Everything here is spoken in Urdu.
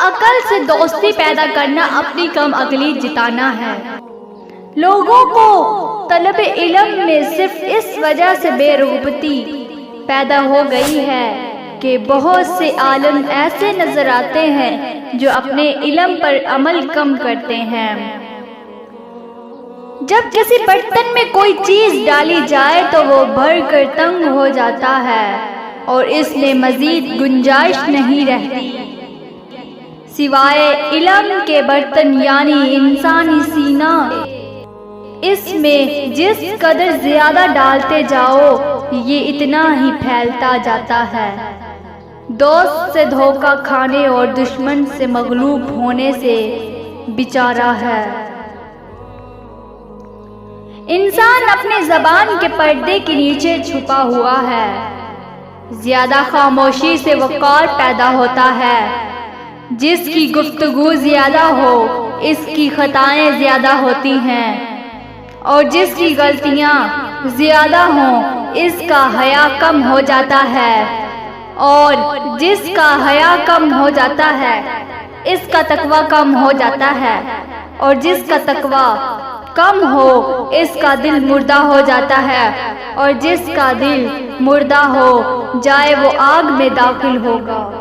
عقل سے دوستی پیدا کرنا اپنی کم عقلی جتانا ہے۔ لوگوں کو طلب علم میں صرف اس وجہ سے بے رغبتی پیدا ہو گئی ہے کہ بہت سے عالم ایسے نظر آتے ہیں جو اپنے علم پر عمل کم کرتے ہیں۔ جب کسی برتن میں کوئی چیز ڈالی جائے تو وہ بھر کر تنگ ہو جاتا ہے اور اس میں مزید گنجائش نہیں رہتی، سوائے علم کے برتن یعنی انسانی سینہ۔ اس میں جس قدر زیادہ ڈالتے جاؤ یہ اتنا ہی پھیلتا جاتا ہے۔ دوست سے دھوکہ کھانے اور دشمن سے مغلوب ہونے سے بچارا ہے۔ انسان اپنی زبان کے پردے کے نیچے چھپا ہوا ہے۔ زیادہ خاموشی سے وقار پیدا ہوتا ہے۔ جس کی گفتگو زیادہ ہو اس کی خطائیں زیادہ ہوتی ہیں، اور جس کی غلطیاں زیادہ ہوں اس کا حیا کم ہو جاتا ہے، اور جس کا حیا کم ہو جاتا ہے اس کا تقویٰ کم ہو جاتا ہے، اور جس کا تقویٰ کم ہو اس کا دل مردہ ہو جاتا ہے، اور جس کا دل مردہ ہو جائے وہ آگ میں داخل ہوگا۔